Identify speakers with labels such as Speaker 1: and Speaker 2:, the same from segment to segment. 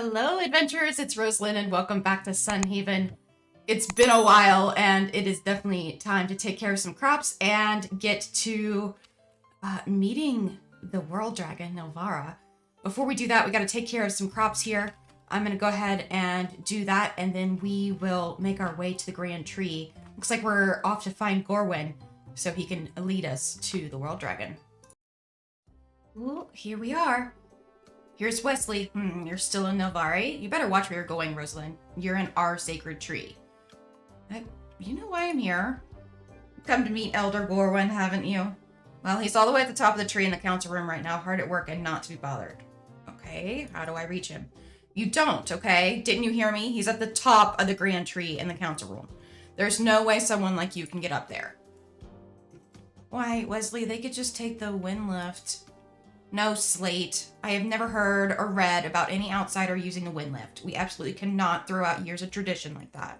Speaker 1: Hello, adventurers! It's Rosealyn, and welcome back to Sunhaven. It's been a while, and it is definitely time to take care of some crops and get to meeting the World Dragon Nivara. Before we do that, we got to take care of some crops here. I'm going to go ahead and do that, and then we will make our way to the Grand Tree. Looks like we're off to find Gorwyn, so he can lead us to the World Dragon. Ooh, here we are. Here's Wesley. You're still in Nilvari? You better watch where you're going, Rosealyn. You're in our sacred tree. You know why I'm here. Come to meet Elder Gorwyn, haven't you? Well, he's all the way at the top of the tree in the council room right now, hard at work and not to be bothered. Okay, how do I reach him? You don't, okay? Didn't you hear me? He's at the top of the grand tree in the council room. There's no way someone like you can get up there. Why, Wesley, they could just take the wind lift. No, Slate. I have never heard or read about any outsider using the wind lift. We absolutely cannot throw out years of tradition like that.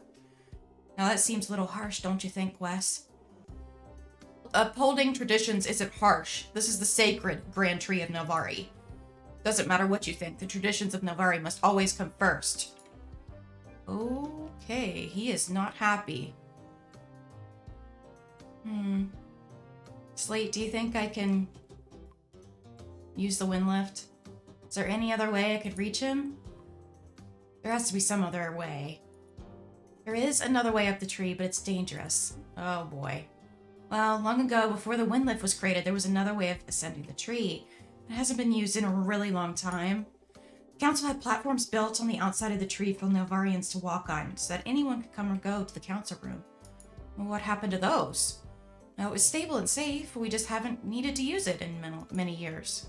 Speaker 1: Now that seems a little harsh, don't you think, Wes? Upholding traditions isn't harsh. This is the sacred Grand Tree of Nilvari. Doesn't matter what you think, the traditions of Nilvari must always come first. Okay, he is not happy. Slate, do you think I can use the wind lift? Is there any other way I could reach him? There has to be some other way. There is another way up the tree, but it's dangerous. Oh boy. Well, long ago, before the wind lift was created, there was another way of ascending the tree. It hasn't been used in a really long time. The council had platforms built on the outside of the tree for Nilvarians to walk on, so that anyone could come or go to the council room. Well, what happened to those? Now, it was stable and safe, we just haven't needed to use it in many years.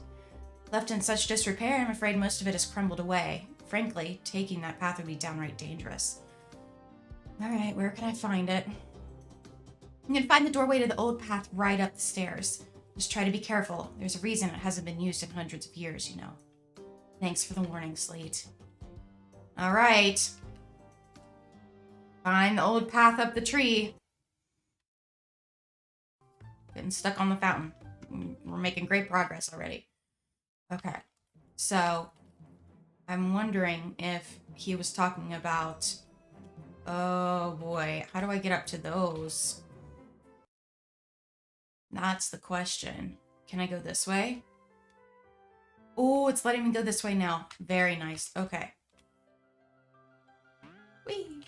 Speaker 1: Left in such disrepair, I'm afraid most of it has crumbled away. Frankly, taking that path would be downright dangerous. Alright, where can I find it? You can find the doorway to the old path right up the stairs. Just try to be careful. There's a reason it hasn't been used in hundreds of years, you know. Thanks for the warning, Slate. Alright. Find the old path up the tree. Getting stuck on the fountain. We're making great progress already. Okay, so I'm wondering if he was talking about, oh boy, how do I get up to those? That's the question. Can I go this way? Oh, it's letting me go this way now. Very nice. Okay. Whee!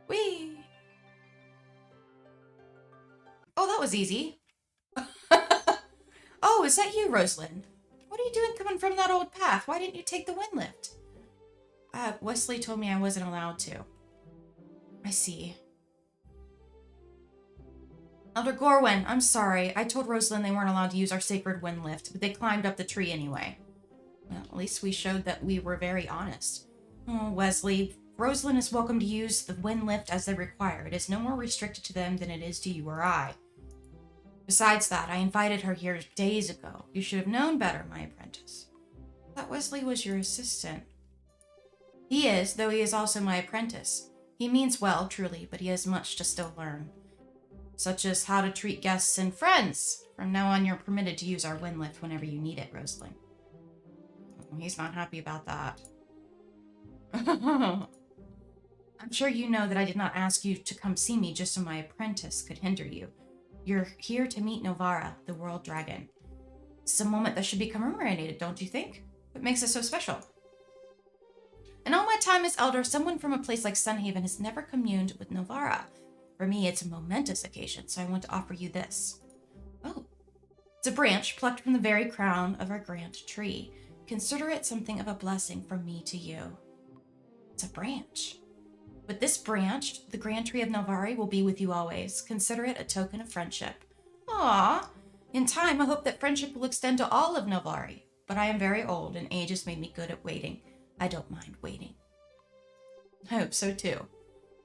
Speaker 1: Whee! Oh, that was easy. Oh, is that you, Rosealyn? What are you doing coming from that old path? Why didn't you take the wind lift? Wesley told me I wasn't allowed to. I see. Elder Gorwyn, I'm sorry. I told Rosealyn they weren't allowed to use our sacred wind lift, but they climbed up the tree anyway. Well, at least we showed that we were very honest. Oh, Wesley, Rosealyn is welcome to use the wind lift as they require. It is no more restricted to them than it is to you or I. Besides that, I invited her here days ago. You should have known better, my apprentice. I thought Wesley was your assistant. He is, though he is also my apprentice. He means well, truly, but he has much to still learn. Such as how to treat guests and friends. From now on, you're permitted to use our wind lift whenever you need it, Rosealyn. Oh, he's not happy about that. I'm sure you know that I did not ask you to come see me just so my apprentice could hinder you. You're here to meet Nivara, the World Dragon. It's a moment that should be commemorated, don't you think? What makes it so special? In all my time as Elder, someone from a place like Sunhaven has never communed with Nivara. For me, it's a momentous occasion, so I want to offer you this. Oh. It's a branch plucked from the very crown of our grand tree. Consider it something of a blessing from me to you. It's a branch. With this branch, the Grand Tree of Nilvari will be with you always. Consider it a token of friendship. Aww. In time, I hope that friendship will extend to all of Nilvari. But I am very old, and age has made me good at waiting. I don't mind waiting. I hope so, too.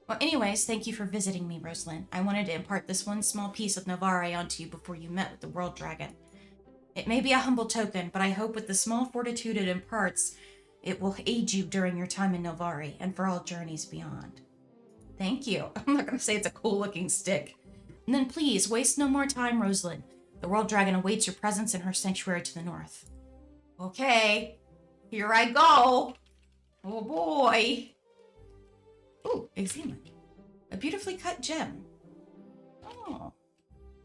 Speaker 1: Well, anyways, thank you for visiting me, Rosealyn. I wanted to impart this one small piece of Nilvari onto you before you met with the World Dragon. It may be a humble token, but I hope with the small fortitude it imparts, it will aid you during your time in Nilvari and for all journeys beyond. Thank you. I'm not going to say it's a cool-looking stick. And then please, waste no more time, Rosealyn. The World Dragon awaits your presence in her sanctuary to the north. Okay, here I go. Oh boy. Ooh, examine. A beautifully cut gem. Oh.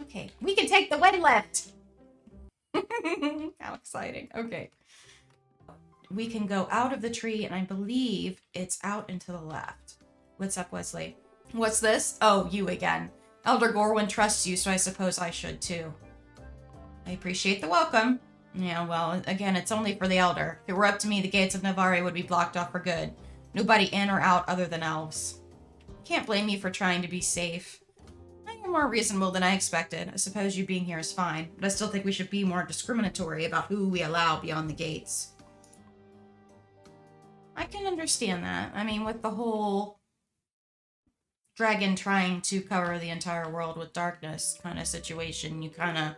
Speaker 1: Okay. We can take the wind lift. How exciting. Okay. We can go out of the tree, and I believe it's out and to the left. What's up, Wesley? What's this? Oh, you again. Elder Gorwin trusts you, so I suppose I should too. I appreciate the welcome. Yeah, well, again, it's only for the Elder. If it were up to me, the gates of Nivara would be blocked off for good. Nobody in or out other than elves. Can't blame you for trying to be safe. You're more reasonable than I expected. I suppose you being here is fine, but I still think we should be more discriminatory about who we allow beyond the gates. I can understand that. I mean, with the whole dragon trying to cover the entire world with darkness kind of situation, you kind of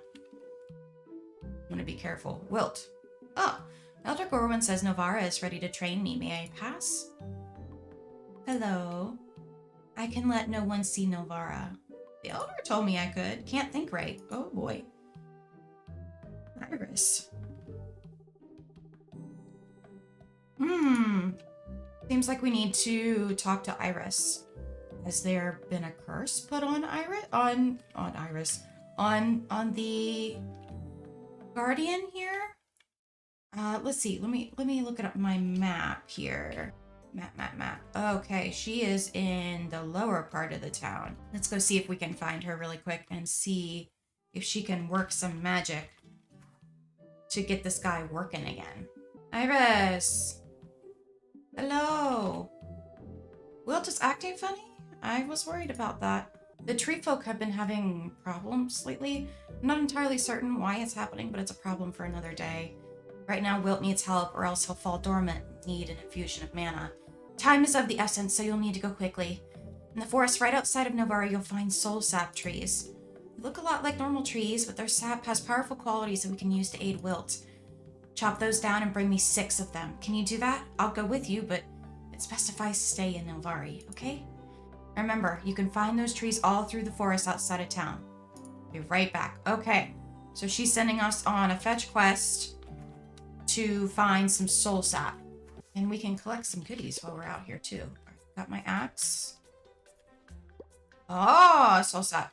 Speaker 1: want to be careful. Wilt. Oh, Elder Gorwin says Nivara is ready to train me. May I pass? Hello. I can let no one see Nivara. The Elder told me I could. Can't think right. Oh boy. Iris. Seems like we need to talk to Iris. Has there been a curse put on Iris? On the Guardian here? Let's see. Let me look at my map here. Map. Okay, she is in the lower part of the town. Let's go see if we can find her really quick and see if she can work some magic to get this guy working again. Iris! Hello! Wilt is acting funny? I was worried about that. The tree folk have been having problems lately. I'm not entirely certain why it's happening, but it's a problem for another day. Right now, Wilt needs help, or else he'll fall dormant and need an infusion of mana. Time is of the essence, so you'll need to go quickly. In the forest right outside of Nivara, you'll find soul sap trees. They look a lot like normal trees, but their sap has powerful qualities that we can use to aid Wilt. Chop those down and bring me 6 of them. Can you do that? I'll go with you, but it's best if I stay in Nilvari, okay? Remember, you can find those trees all through the forest outside of town. Be right back. Okay, so she's sending us on a fetch quest to find some soul sap. And we can collect some goodies while we're out here too. Got my axe. Oh, soul sap.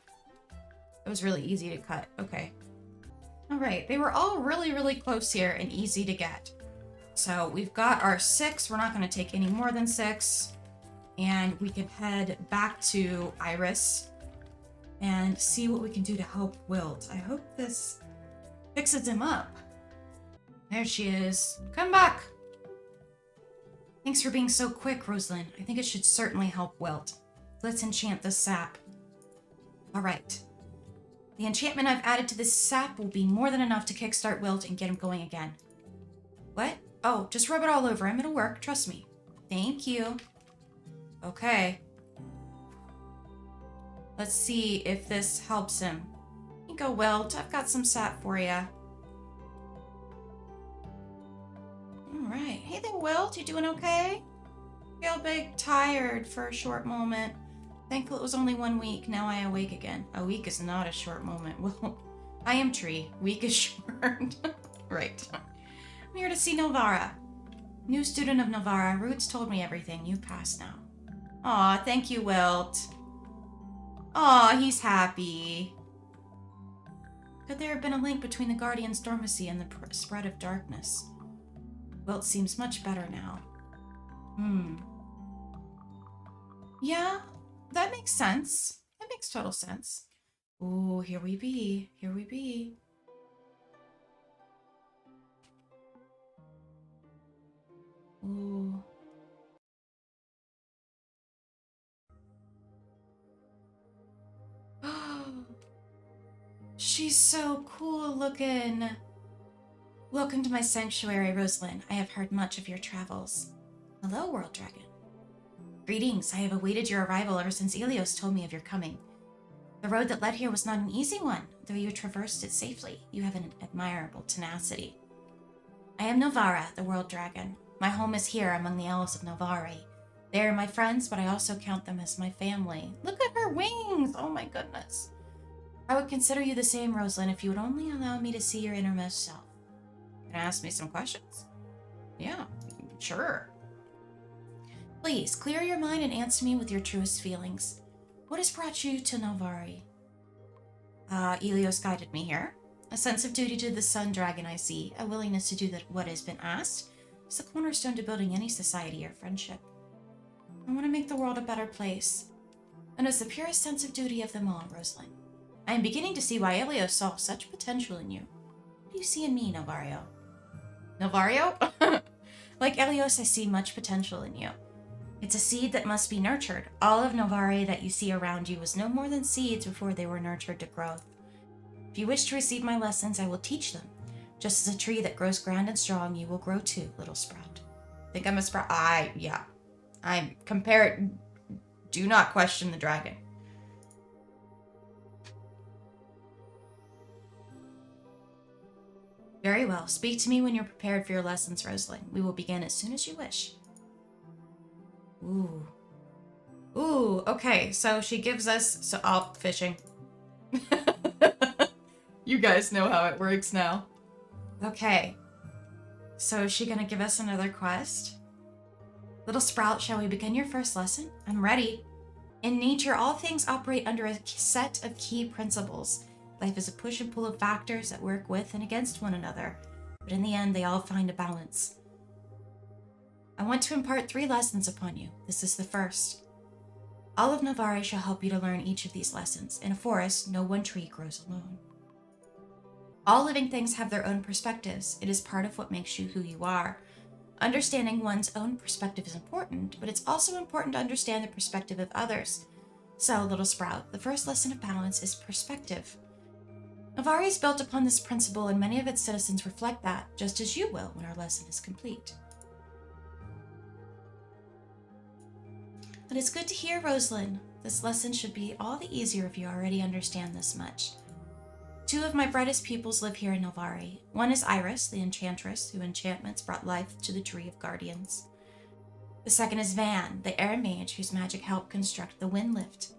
Speaker 1: It was really easy to cut. Okay. All right, they were all really, really close here and easy to get. So we've got our 6. We're not going to take any more than 6. And we can head back to Iris and see what we can do to help Wilt. I hope this fixes him up. There she is. Come back. Thanks for being so quick, Rosealyn. I think it should certainly help Wilt. Let's enchant this sap. All right. The enchantment I've added to this sap will be more than enough to kickstart Wilt and get him going again. What? Oh, just rub it all over him. It'll work. Trust me. Thank you. Okay. Let's see if this helps him. Here you go, Wilt. I've got some sap for you. Alright. Hey there, Wilt. You doing okay? Feel big tired for a short moment. Thankful it was only 1 week. Now I awake again. A week is not a short moment. Well, I am Tree. Week is short. Right. I'm here to see Nivara. New student of Nivara. Roots told me everything. You passed now. Aw, thank you, Wilt. Aw, he's happy. Could there have been a link between the Guardian's dormancy and the spread of darkness? Wilt seems much better now. Yeah, that makes sense. That makes total sense. Ooh, here we be. Here we be. Ooh. She's so cool looking. Welcome to my sanctuary, Rosealyn. I have heard much of your travels. Hello, World Dragon. Greetings. I have awaited your arrival ever since Elios told me of your coming. The road that led here was not an easy one, though you traversed it safely. You have an admirable tenacity. I am Nivara, the World Dragon. My home is here among the elves of Nilvari. They are my friends, but I also count them as my family. Look at her wings! Oh my goodness. I would consider you the same, Rosealyn, if you would only allow me to see your innermost self. Can I ask me some questions? Yeah, sure. please, clear your mind and answer me with your truest feelings. What has brought you to Nilvari? Elios guided me here. A sense of duty to the sun dragon I see, a willingness to do what has been asked, is the cornerstone to building any society or friendship. I want to make the world a better place, and it's the purest sense of duty of them all, Rosealyn. I am beginning to see why Elios saw such potential in you. What do you see in me, Novario? Novario? Like Elios, I see much potential in you. It's a seed that must be nurtured. All of Nilvari that you see around you was no more than seeds before they were nurtured to growth. If you wish to receive my lessons, I will teach them. Just as a tree that grows grand and strong, you will grow too, little sprout. Think I'm a sprout? Yeah. I'm compared. Do not question the dragon. Very well. Speak to me when you're prepared for your lessons, Rosealyn. We will begin as soon as you wish. Ooh. Ooh, okay. So she gives us... fishing. You guys know how it works now. Okay. So is she gonna give us another quest? Little Sprout, shall we begin your first lesson? I'm ready. In nature, all things operate under a set of key principles. Life is a push and pull of factors that work with and against one another, but in the end, they all find a balance. I want to impart 3 lessons upon you. This is the first. All of Nilvari shall help you to learn each of these lessons. In a forest, no one tree grows alone. All living things have their own perspectives. It is part of what makes you who you are. Understanding one's own perspective is important, but it's also important to understand the perspective of others. So, little Sprout, the first lesson of balance is perspective. Nilvari is built upon this principle, and many of its citizens reflect that, just as you will when our lesson is complete. But it's good to hear, Rosealyn. This lesson should be all the easier if you already understand this much. 2 of my brightest pupils live here in Nilvari. One is Iris, the enchantress, whose enchantments brought life to the Tree of Guardians. The second is Van, the air mage, whose magic helped construct the wind lift.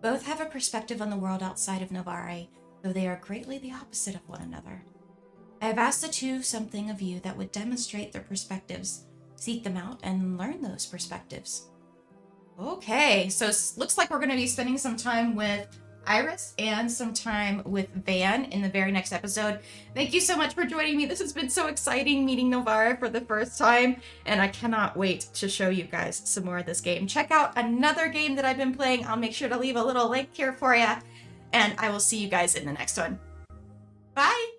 Speaker 1: Both have a perspective on the world outside of Nilvari, though they are greatly the opposite of one another. I have asked the 2 something of you that would demonstrate their perspectives. Seek them out and learn those perspectives. Okay, so it looks like we're going to be spending some time with Iris and some time with Van in the very next episode. Thank you so much for joining me. This has been so exciting meeting Nilvari for the first time, and I cannot wait to show you guys some more of this game. Check out another game that I've been playing. I'll make sure to leave a little link here for you, and I will see you guys in the next one. Bye!